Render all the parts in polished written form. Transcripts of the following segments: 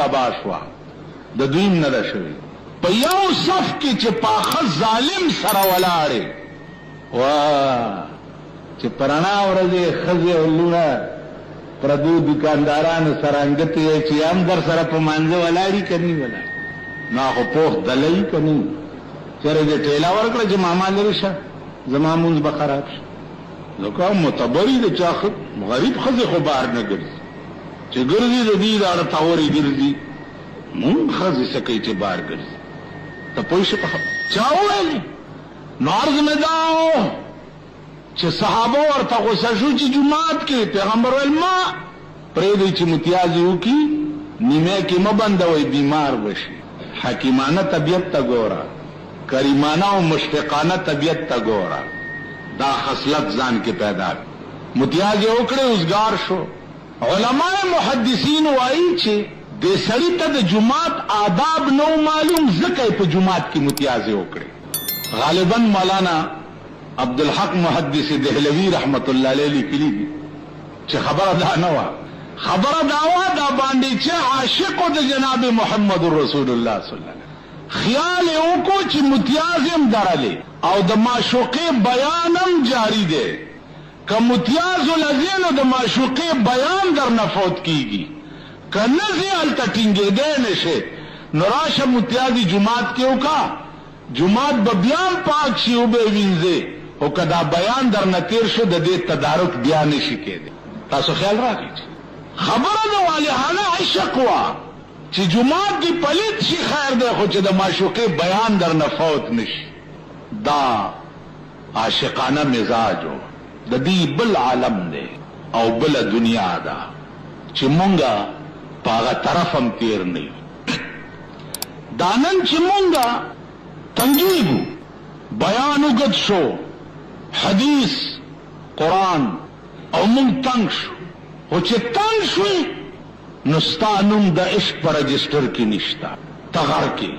تباہ شوه د دویم نه ده شوې په یو صف کې چې پاخه ظالم سره ولاړې واه چې پرانا ورځې ښځې او لوڼه پردو دکاندارانو سره انګتې چې هم در سره په مانځه ولاړي که نی ولاړ نا خو پوخ دلۍ که نی چېرې دې ټېله ورکړه چې ماما لرې شه زما مونځ به خراب شي ځکه معتبري د چا غریب ښځې خو بار نه ګرځي چې ګرځي د دې داړه تاورې ګرځي مونږ ښځې څه کوي چې بار ګرځي ته پوه شې په چا وویلې نو عرض مې دا چې صحابه ورته غوسه شو چې جومات کې پیغمبر ویل ما پرېږدئ چې متیازې وکړي نیمه کې مه بندوئ بیمار بشي حکیمانه طبیعت ته ګوره کریمانه او مشفقانه طبیعت ته ګوره دا خصلت ځان کې پیدا متیازې وکړې اوزګار شو علماء محدثین وایي چې دې سړي ته د جومات آداب نو معلوم ځکه په جومات کې متیازې وکړې غالبا مولانا عبدالحق محدث دهلوی رحمت الله علیه لیکلي دي چې خبره دا نه وه خبره دا وه دا باندې چې عاشقو د جناب محمد رسول الله صلی الله علیه خیال یې وکړو چې متیاز هم درلې او د معشوقې بیان هم جاری دی که متیاز ولځې نو د معشوقې بیان در نه فوت کیږي که نه ځې هلته ټینګېدی نه شې نو راشه متیازي جومات کې وکړه جومات به بیا هم پاک شي او به یې وینځې او که دا بیان در نه تیر شو د دې تدارک بیا نه شي کېدی تاسو خیال راکړئ خبره د والهانه عشق وه چې جومات دې پلیت شي خیر دی خو چې د معشوقې بیان در نه فوت نه شي دا عاشقانه مزاج و د دې بل عالم دی او بل دنیا ده چې مونږه په هغه طرف هم تیر نه یو دا نن چې مونږه تنګېږو بیان اوږد شو حدیث قرآن او مونږ تنګ شو خو چې تنګ شوې نو ستا نوم د عشق په رجسټر کې نشته تغر کې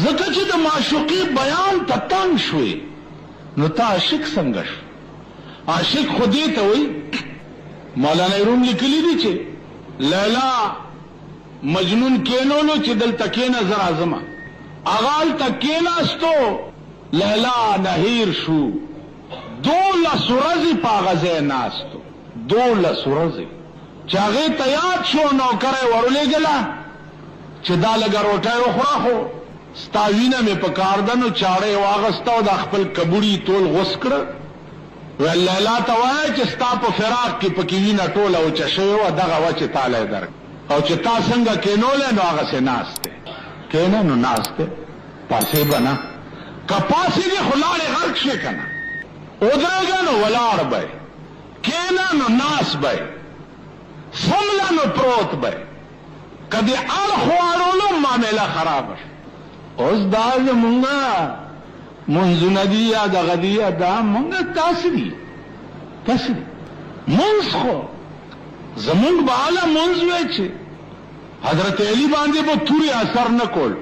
ځکه چې د معشوقې بیان ته تنګ شوې نو تا عاشق څنګه شو عاشق خو دې ته وایي مولانا روم لیکلي دي چې لیلا مجنون کینولو چې دلته کېنه زه راځمه هغه هلته کېناستو لیلا نهیر شو 12 ورځې په هغه ځای ناستو 12 ورځې چې هغې ته یاد شو نوکره یې ورولېږله چې دا لږه روټۍ وخوره خو ستا وینه مې په کار ده نو چاړه یې واغسته او دا خپل کبوړي ټول غوس کړه ویل لیلا ته وایه چې ستا په فراق کې پکې وینه ټوله وچه شوې وه دغه وه چې تاله یې درک او چې تا څنګه کېنولی نو هغسې ناست دی کېنه نو ناست دی پاسې به نه که پاسې دې خو لاړې غرق شې که نه ودرېږه نو ولاړ به کېنه نو ناست به څمله نو پروت به که دې اړخ واړولو معامله خرابه شو اوس دا زمونږه منځونه دي یا دغه دي یا دا مونږه تاسې دي تاسې دي منځ خو زمونږ به اعلی منځ وی چې حضرت علی باندې به تورې اثر نه کول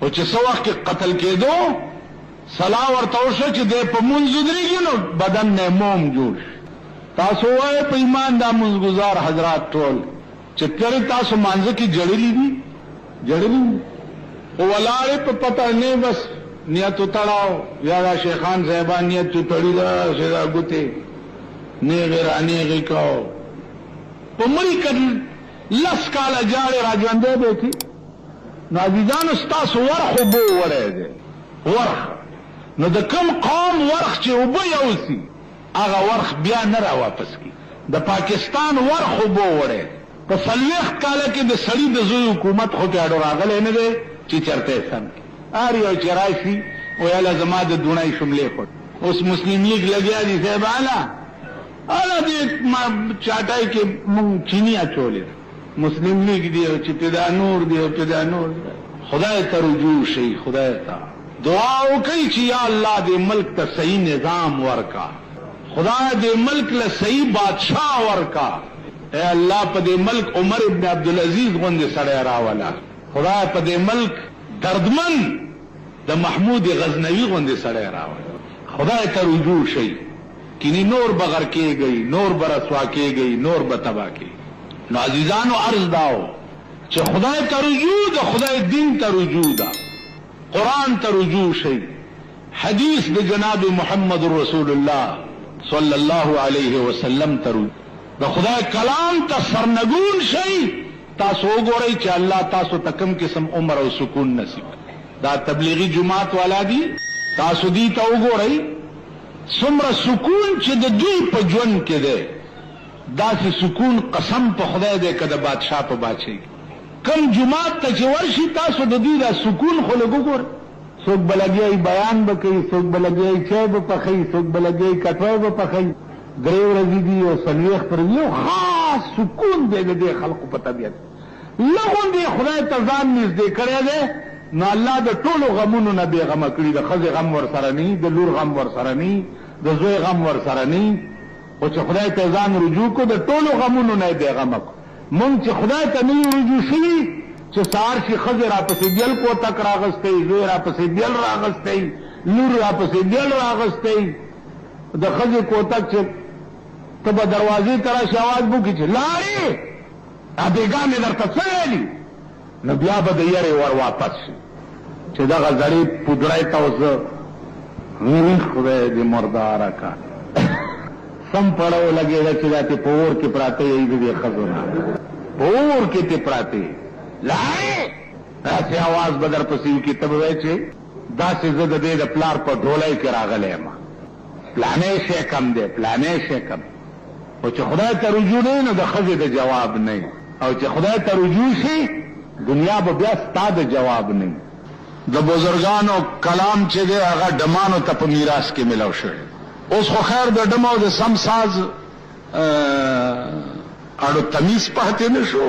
او چې څه وخت کې قتل کېدو صلاح ورته وشوه چې دی په منځ ودرېږي نو بدن نه موم جوړ شي تاسو وایئ په ایمان دا منځګزار حضرات ټول چې ترې تاسو مانځه کې جړلي دي جړلي او ولاړې په پته نه بس نیت وتړاو یا دا شیخان صاحبان نیت وتړي دا سیدا ګوتې نیغې رانیغې کوو په مړي که 10 کاله جاړې را ژوندی بیتي نو عزیزانو ستاسو ورخ اوبه وړی دی ورخ نو د کوم قوم ورخ چې اوبه یوسي هغه ورخ بیا نه را واپس کی د پاکستان ورخ اوبه وړی په 40 کاله کې د سړي د زوی حکومت خو پیاډو راغلی نه دی چې چېرته یې سم کړي هر یو چې راشي ویله زما د دونی شملې خود اوس مسلم لیگ لګیا دي صاحب اعلی دې چاټای کې مونږ چینی اچولې مسلم لیگ دی او چې پیدا نور دی او پیدا نور دی خدای ته رجوع شي خدای ته دعا وکړئ چې یا الله دې ملک ته صحیح نظام ورکا خدای دې ملک له صحیح بادشاہ ورکا اے الله په دې ملک عمر ابن عبدالعزیز غوندې سړی راولا خدای په دې ملک دردمن د محمود غزنوي غوندې سړی راولا خدای ته رجوع شي کینی نور بغیر کېږئ نور به رسوا کېږئ نور به تباه کېږئ نو عزیزانو عرض داو چې خدای ته رجوع د خدای دین ته رجوع ده، قرآن ته رجوع شي، حدیث د جناب محمد رسول الله صلی الله علیه وسلم ته رجوع، د خدای کلام ته سرنگون شي. تاسو وګورئ چې الله تاسو ته کوم قسم عمر او سکون نصیب. دا تبلیغی جماعت والا دي، تاسو دي ته وګورئ څومره سکون چې د دوی په ژوند کې دی، داسې سکون قسم په خدای دی که د بادشاه په بادشاهي. کم جماعت ته چې ورشي تاسو د دوی دا سکون خو لږ وګورئ. څوک به لګیایي بیان به کوي، څوک به لګیایي چای به پخوي، څوک به لګیایي کټوی به پخوي، 3 ورځې دي او 40 پر یو خاص سکون دی د دې خلقو په طبیعت. لغون دی خدای ته ځان نږدې کړی دی، نو الله د ټولو غمونو نه بې غمه کړي. د ښځې غم ورسره نی، د لور غم ورسره نی، د زوی غم ورسره نی. خو چې خدای ته ځان رجوع کو د ټولو غمونو نه بې غمه کو. مونږ چې خدای ته نه یو رجوع شوي چې سهار شي ښځې راپسې بیل کوتک راغستی، زوی راپسې بیل راغستی، لور راپسې بیل راغستی. د ښځې کوتک چې ته به دروازې ته راشي اواز به وکړي چې لاړې بیګا مې درته څه ویلي، نو بیا به د یرې ور واپس شي چې دغه زړې پودړی ته اوس خدای دې مرداره کا سم پړو لګېده چې دا ته په اور کې پراته یې د دې ښځو نه په اور کې ته پراته لاړې داسې اواز به درپسې وکړي ته به وایې چې داسې زه د دې د پلار په ډولۍ کې راغلی یم، پلانې شی کم دی، پلانې شی کم. او چې خدای ته رجوع نه نو د ښځې د جواب نه، او چې خدای ته رجوع شي دنیا به بیا ستا د جواب نه. د بزرگانو کلام چې دی هغه ډمانو ته په میراث کې ملو شوی. اوس خو خیر د ډم او د سم ساز اړو تمیز پاتې نه شو.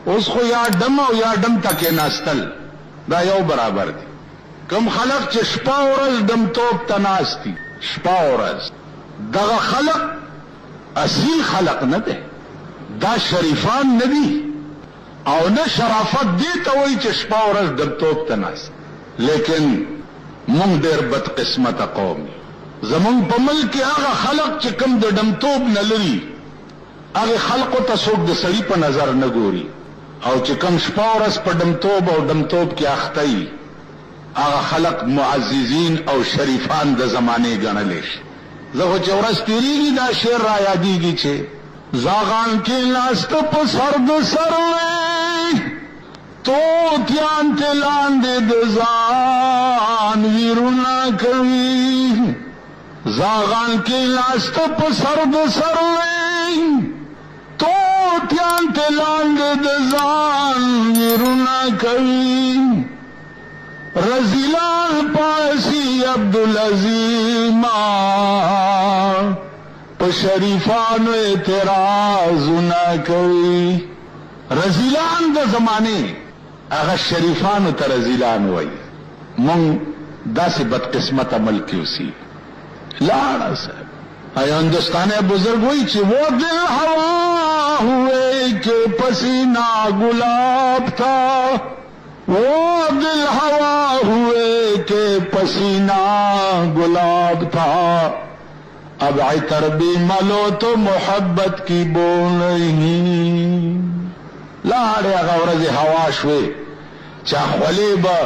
اوس خو یا ډم او یا ډم ته کېناستل دا یو برابر دي. کم خلق چې شپه ورځ ډمتوب ته ناست دي، شپه ورځ، دغه خلق اصیل خلق نه دی، دا شریفان نه دي، او نه شرافت دی ته وایي چې شپه ورځ ډمتوب ته ناست. لیکن مونږ ډېر بدقسمته قوم یو. زمونږ په ملک کې هغه خلق چې کوم د ډمتوب نه لري، هغه خلقو ته څوک د سړي په نظر نه ګوري، او چې کوم شپه ورځ په ډمتوب او ډمتوب کې اخته وي هغه خلق معززین او شریفان د زمانې ګڼلی شي. زه خو چې ورځ تېرېږي دا شعر را یادېږي چې زاغان کې ناسته په سر د سر وی، توتیان ته لاندې د ځان ویرونه کوي. زاغان کې ناسته په سر د سر وی، توتیان ته لاندې د ځان ویرونه کوي. رزیلان پاسی عبدالعظیم پا شریفانو اعتراض نہ کوي. رزیلان دا زمانے اگر شریفانو تا رزیلان ہوئی. من دا سی بدقسمت عمل کیوسی لاڑا صاحب آیا ہندوستانی بزرگ ہوئی چی وہ دل ہوا ہوئے کہ پسینہ گلاب تھا، وہ دل ہوا ہوئے کہ پسینہ گلاب تھا، اب عطر بھی ملو تو محبت کی بو نہیں. لاړې هغه ورځې هوا شوې چې خولې به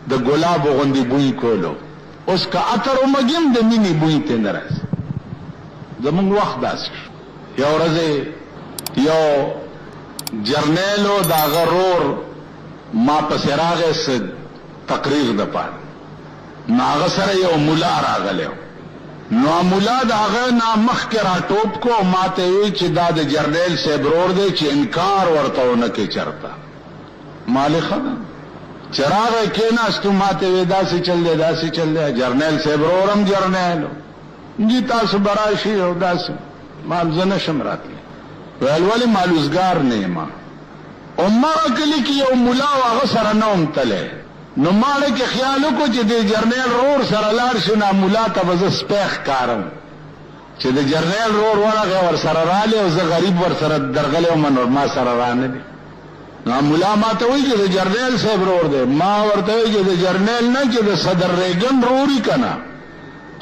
د ګلابو غوندې بوی کولو. اوس که عطر ومږیم د مینې بوی ته نه راځي. زمونږ وخت داسې شو. یو ورځې یو جرنیل و د هغه رور ما پسې راغی څه تقریر دپاره، نو هغه سره یو ملا راغلی و. نو ملا د هغه نه مخکې راټوپ کو، ما ته وی چې دا د جرنیل صاحب رور دی چې انکار ورته ونه کړي چرته. مالې ښه ده چې راغی کېناستو، ما ته وی داسې چل دی داسې چل دی. جرنیل صاحب رور هم جرنیل و، جی تاسو به راشئ او داسې. ما زه نشم راتلی. ویل ولې مالوزګار نه یم. امغه کلی کې یو ملا و هغه سره نه وم تلی. نو ماړه کې خیال وکړو چې د جرنیل رور سره لاړ شو، نو ملا ته به زه سپی ښکارم چې د جرنیل رور ورغی ورسره رالی او زه غریب ورسره درغلی وم، نور ما سره رانه دی. نو ملا ما ته وایي چې د جرنیل صاحب رور دی. ما ورته وایي چې د جرنیل نه چې د صدر ریګن روري که نه،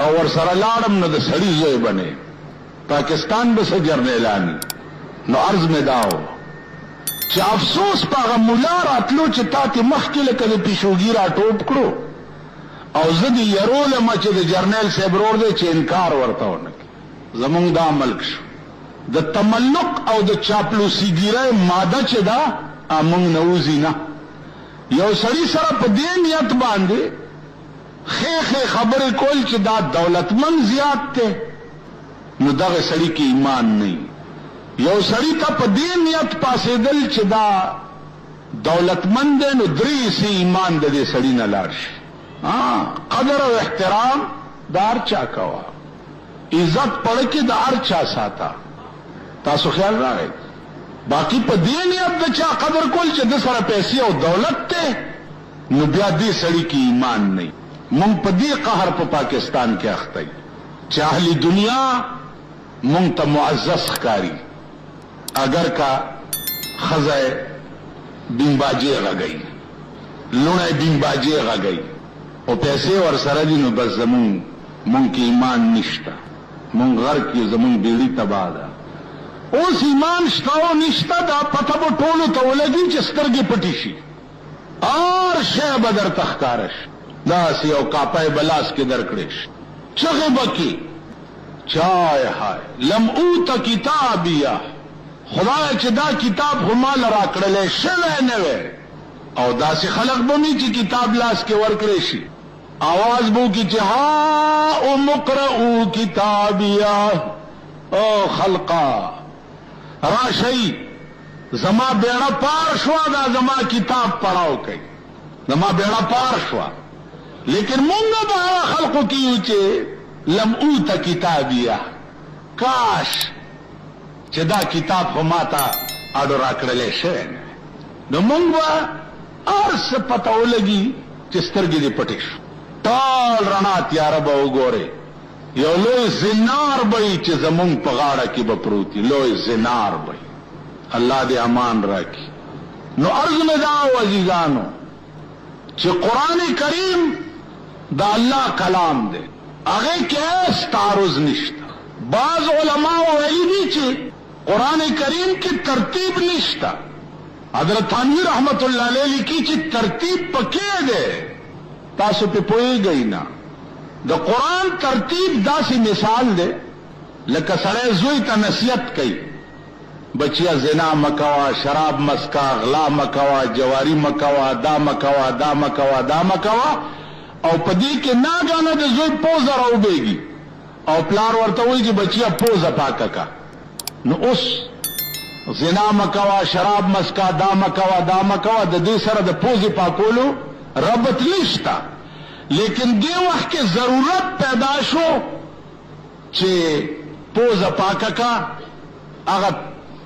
او ورسره لاړم نو د سړي زوی بنې پاکستان به څه جرنیلانی. نو عرض مې دا و چې افسوس پاغه مولا راتلو چې تا ته مخکې لکه د پیشوګي را ټوپ کړو او زه دې یرولم چې د جرنیل صاحب ورور دی چې انکار ورته ونه کړي. زمونږ دا ملک شو د تملق او د چاپلوسیګیرۍ ماده چې دا مونږ نوځي نه. یو سړي سره په دې نیت باندې خې خبرې کول چې دا دولتمن زیات دی نو دغه سړي کې ایمان نه. یو سړي ته په دې نیت پاسېدل چې دا دولتمند دی نو درې سي ایمان د دې سړي نه لاړ شي. قدر او احترام د هر چا کوه، عزت پړ کې د هر چا ساته. تاسو خیال راغی باقی په دې نیت د چا قدر کول چې د سره پیسې او دولت ته نو بیا دې سړي کې ایمان نه. مونږ په دې قهر په پاکستان کې اخته یو چې اهل دنیا مونږ ته معزز ښکاري اگر کا خزه بمباجی غږی لونه بمباجی غږی او پیسې ور سره دي نو بس مونږ کې ایمان نشته. مونږ غر کې زمونږ بیړی تباہ ده. اوس ایمان شته او نشته دا پته به ټولو ته ولګي چې سترګې پټې شي هر شی به درته ښکاره شي. داسې یو کاپی بلاس کې درکړې شي چغې به کې چای های لم اوت کتابیه خدای چې دا کتاب خو ما له راکړلی شوی نه وی. او داسې خلق به مې چې کتاب لاس کې ورکړی شي آواز به وکړي چې ها اقرؤوا کتابیه او خلقا راشئ زما بیړه پار شوه دا زما کتاب پړاو کوي زما بیړه پار شوه. لیکن مونږ به هغه خلقو کې یو چې لم اوت کتابیه کاش چې دا کتاب خو ما ته اډو راکړلی شوی نه نو مونږ به هر څه پته ولګي چې سترګې دې پټې شو ټول رڼا تیاره به وګورې. یو لوی زنار به وي چې زمونږ په غاړه کې به پروت وي لوی زنار به وي. الله دې امان راکړي. نو عرض مې دا عزیزانو چې قرآن کریم دا الله کلام دی هغه کې هیڅ تعارض نشته. بعض علماء ویلي دي چې قرآن کریم کی ترتیب نشتا. حضرت تھانوی رحمت اللہ علیہ لیکي چې ترتیب پکې ده تاسو په پوهیږئ نه. د قرآن ترتیب داسې مثال ده لکه سړی زوی ته نصیحت کوي بچیا زنا مکوا شراب مسکا غلا مکوا جواری مکوا دا مکوا دا مکوا دا مکوا او پدې کې ناګانه د زوی پوزه راوبېږي او پلار ورته وایي چې بچیا پوزه پاکه کا. نو اوس زنا مکوا شراب مسکا دا مکوا دا مکوا د دې سره د پوزې پاکولو ربط نشته. لیکن دې وخت کې ضرورت پیدا شو چې پوزه پاکه کا. هغه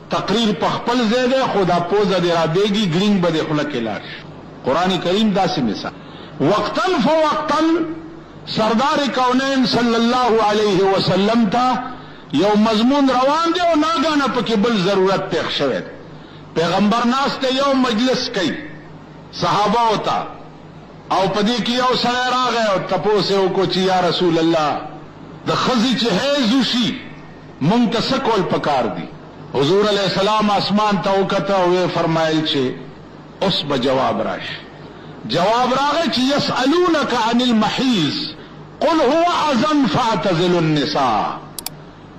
تقریر په خپل ځای دی خو دا پوزه دې رابېږي ګرینګ به دې خوله کې لاړ شي. قرآن کریم داسې مثال وقتاً فوقتاً سردار کونین صلی الله علیه وسلم ته یو مضمون روان دی او ناګانه پکې بل ضرورت پیښ شوی. پیغمبر ناسته یو مجلس کوي صحابه وتا او پدې کې یو سړی راغی او تپوس یې وکړو چې یا رسول الله د ښځې چې حیض وشي مونږ ته څه کول پکار دي. حضور علیہ السلام اسمان ته وکته او یې فرمایل چې اوس به جواب راشي. جواب راغی چې یسألونک عن المحیض قل هو اذن فاعتزلوا النساء.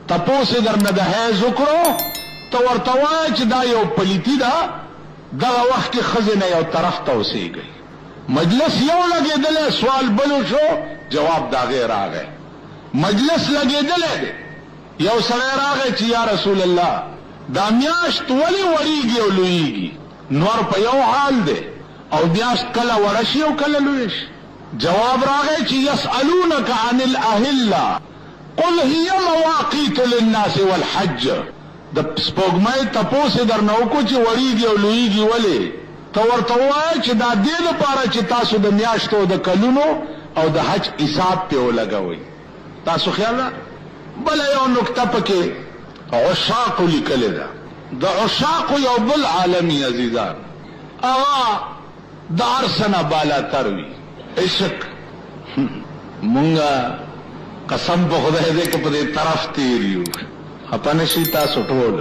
تپوس درنه د حیض وکړو ته ورته وایه چې دا یو پلیتی ده دغه وخت کې ښځې نه یو طرف ته اوسېږئ. مجلس یو لګېدلی سوال بلو شو جواب د هغې راغی. مجلس لګېدلی دی یو سړی راغی چې یا رسول الله دا میاشت ولې وړېږي او لویږي نور په یو حال دی او میاشت کله وړه شي او کله لوی شي. جواب راغی چې یسألونک عن الاهله قل هي مواقیت للناس والحج. د سپوږمۍ تپوس درنه وکړو چې وړېږي او لویږي ولې ته ورته ووایه چې دا دې لپاره چې تاسو د میاشتو د کلونو او د حج حساب پې ولګوئ. تاسو خیال را بله یو نکته پکې عشاقو لیکلې ده. د عشاقو یو بل عالمي عزیزان هغه د هر څه نه بالاتر وي عشق. مونږه قسم په خدای دې که په دې طرف تیر یو خپه نشئ تاسو ټول